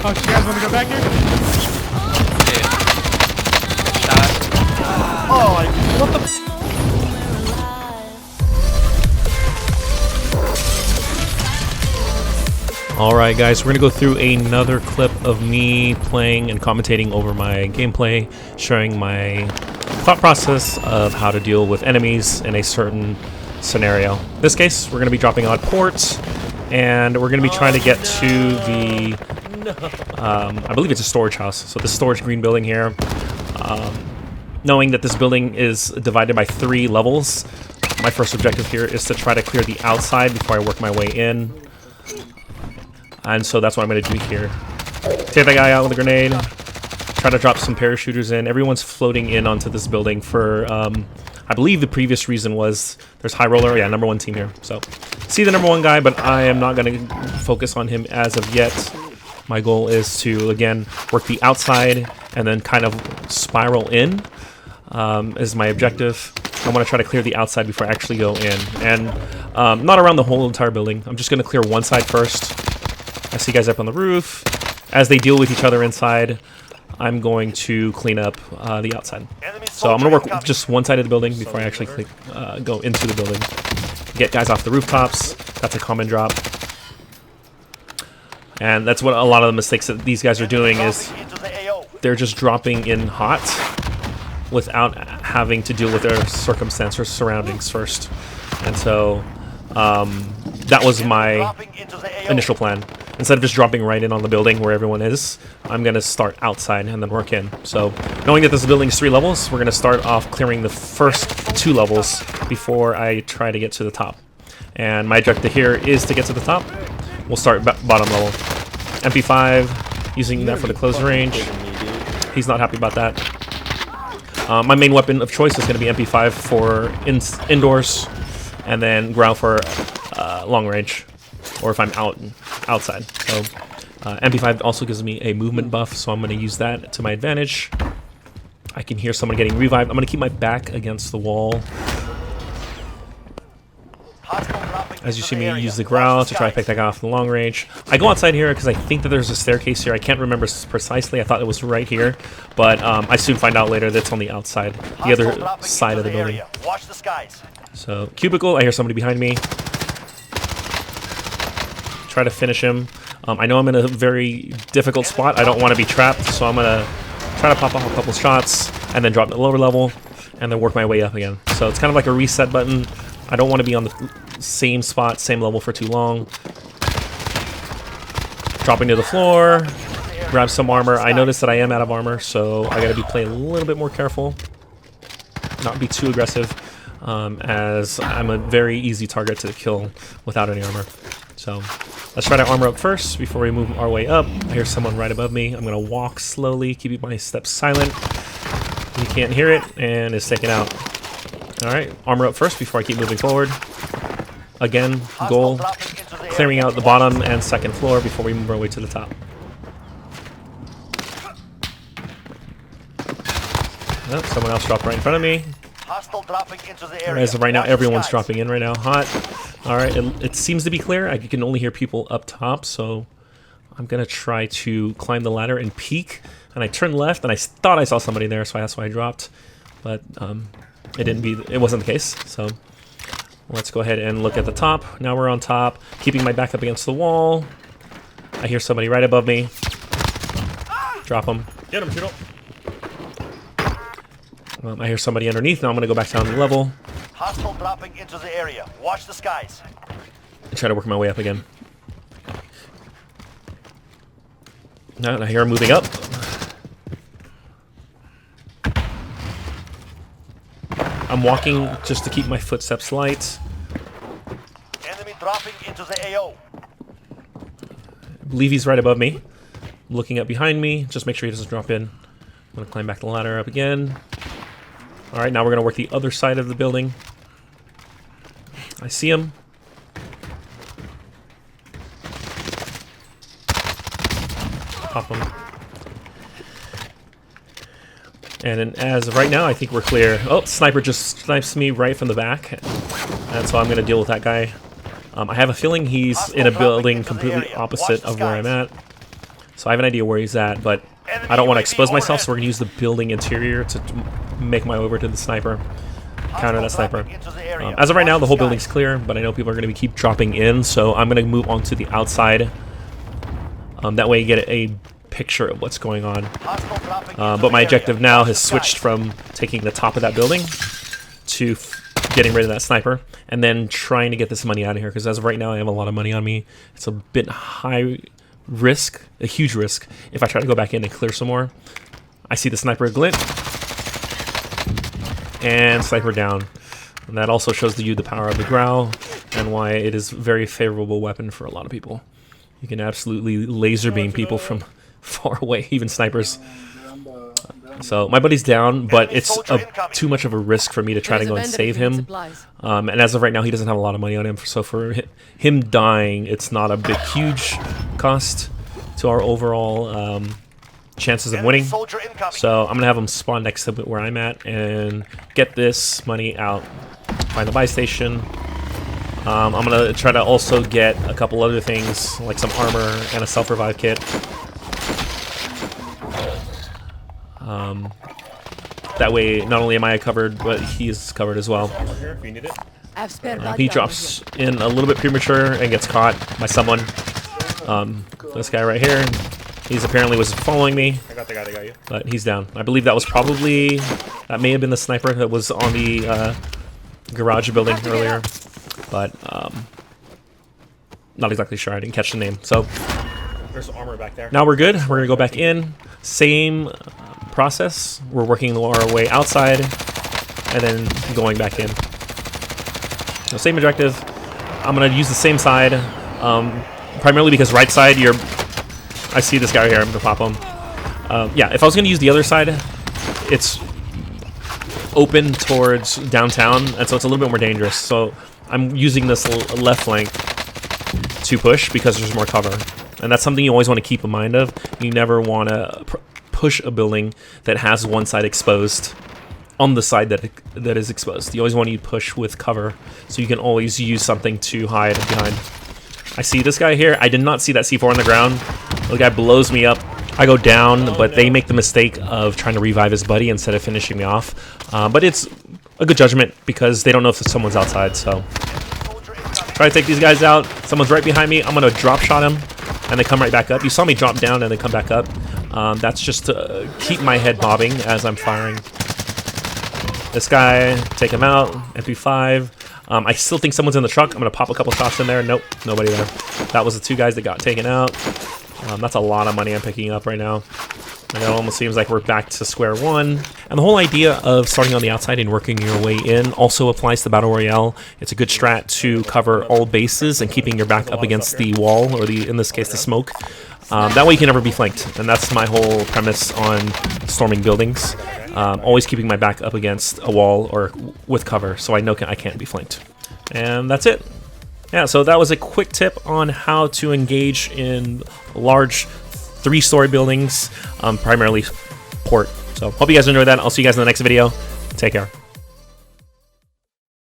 Oh, you guys want to go back here? Oh, what the? Alright guys, we're going to go through another clip of me playing and commentating over my gameplay, showing my thought process of how to deal with enemies in a certain scenario. In this case, we're going to be dropping on ports, and we're going to be trying to get to the, I believe it's a storage house, so the storage green building here. Knowing that this building is divided by 3 levels, my first objective here is to try to clear the outside before I work my way in. And so that's what I'm going to do here. Take that guy out with a grenade. Try to drop some parachuters in. Everyone's floating in onto this building for, I believe the previous reason was there's High Roller. Yeah, #1 team here. So, see the #1 guy, but I am not going to focus on him as of yet. My goal is to, again, work the outside and then kind of spiral in is my objective. I want to try to clear the outside before I actually go in. And not around the whole entire building. I'm just going to clear one side first. I see guys up on the roof. As they deal with each other inside, I'm going to clean up the outside. So I'm going to work just one side of the building before I actually go into the building. Get guys off the rooftops. That's a common drop. And that's what a lot of the mistakes that these guys are doing is they're just dropping in hot without having to deal with their circumstance or surroundings first. And so that was my initial plan. Instead of just dropping right in on the building where everyone is, I'm going to start outside and then work in. So, knowing that this building is 3 levels, we're going to start off clearing the first 2 levels before I try to get to the top. And my objective here is to get to the top. We'll start bottom level. MP5, using that for the close range. He's not happy about that. My main weapon of choice is going to be MP5 for indoors, and then ground for long range, or if I'm outside. So MP5 also gives me a movement buff, so I'm going to use that to my advantage. I can hear someone getting revived. I'm going to keep my back against the wall. As you see me use the growl to try to pick that guy off in the long range. I go outside here because I think that there's a staircase here. I can't remember precisely. I thought it was right here, but I soon find out later that it's on the outside, the other side of the building. So, cubicle, I hear somebody behind me. Try to finish him. I know I'm in a very difficult spot. I don't want to be trapped, so I'm going to try to pop off a couple shots and then drop to the lower level and then work my way up again. So it's kind of like a reset button. I don't want to be on the same spot, same level for too long. Dropping to the floor. Grab some armor. I noticed that I am out of armor, so I got to be playing a little bit more careful. Not be too aggressive, as I'm a very easy target to kill without any armor. So let's try to armor up first before we move our way up. I hear someone right above me. I'm going to walk slowly, keeping my steps silent. You can't hear it, and it's taken out. Alright, armor up first before I keep moving forward. Again, goal, clearing out the bottom and second floor before we move our way to the top. Oh, someone else dropped right in front of me. As of right now, everyone's dropping in right now. Hot. Alright, it seems to be clear. I can only hear people up top, so I'm going to try to climb the ladder and peek. And I turned left, and I thought I saw somebody there, so that's why I dropped. But it wasn't the case, so let's go ahead and look at the top. Now we're on top, keeping my back up against the wall. I hear somebody right above me. Drop him. Get him, shoot him. I hear somebody underneath. Now I'm going to go back down the level. Hostile dropping into the area. Watch the skies. And try to work my way up again. Now I hear him moving up. I'm walking just to keep my footsteps light. Enemy dropping into the AO. I believe he's right above me. Looking up behind me. Just make sure he doesn't drop in. I'm going to climb back the ladder up again. Alright, now we're going to work the other side of the building. I see him. Pop him. And then as of right now, I think we're clear. Oh, sniper just snipes me right from the back. And so I'm going to deal with that guy. I have a feeling he's in a building completely opposite of where I'm at. So I have an idea where he's at, but I don't want to expose myself, so we're going to use the building interior to make my way over to the sniper. Counter that sniper. As of right now, the whole building's clear, but I know people are going to keep dropping in, so I'm going to move on to the outside. That way you get a picture of what's going on. But my objective now has switched from taking the top of that building to getting rid of that sniper, and then trying to get this money out of here, because as of right now, I have a lot of money on me. It's a bit high risk, a huge risk, if I try to go back in and clear some more. I see the sniper glint. And sniper down. And that also shows you the power of the growl and why it is a very favorable weapon for a lot of people. You can absolutely laser beam people from far away, even snipers. So my buddy's down, but it's too much of a risk for me to try to go and save him. And as of right now, he doesn't have a lot of money on him. So for him dying, it's not a big, huge cost to our overall chances of winning. So I'm gonna have him spawn next to where I'm at and get this money out. Find the buy station. I'm gonna try to also get a couple other things like some armor and a self-revive kit. That way, not only am I covered, but he's covered as well. He drops in a little bit premature and gets caught by someone. This guy right here. He's apparently was following me. I got you. But he's down. I believe that was probably... That may have been the sniper that was on the garage building earlier. But, not exactly sure. I didn't catch the name. So, there's armor back there. Now we're good. We're going to go back in. Same process. We're working our way outside. And then going back in. So, same objective. I'm going to use the same side. Primarily because right side, I see this guy right here. I'm gonna pop him. Yeah, if I was gonna use the other side, it's open towards downtown, and so it's a little bit more dangerous. So I'm using this left flank to push because there's more cover, and that's something you always want to keep in mind of. You never want to push a building that has one side exposed on the side that is exposed. You always want to push with cover, so you can always use something to hide behind. I see this guy here. I did not see that C4 on the ground. The guy blows me up. I go down, but they make the mistake of trying to revive his buddy instead of finishing me off. But it's a good judgment because they don't know if someone's outside. So try to take these guys out. Someone's right behind me. I'm going to drop shot him, and they come right back up. You saw me drop down and then come back up. That's just to keep my head bobbing as I'm firing. This guy, take him out. MP5. I still think someone's in the truck. I'm going to pop a couple shots in there. Nope, nobody there. That was the two guys that got taken out. That's a lot of money I'm picking up right now. And it almost seems like we're back to square one. And the whole idea of starting on the outside and working your way in also applies to Battle Royale. It's a good strat to cover all bases and keeping your back up against the wall, or in this case, the smoke. That way you can never be flanked. And that's my whole premise on storming buildings. Always keeping my back up against a wall or with cover, so I know I can't be flanked. And that's it. Yeah, so that was a quick tip on how to engage in large 3-story buildings, primarily port. So hope you guys enjoyed that. I'll see you guys in the next video. Take care.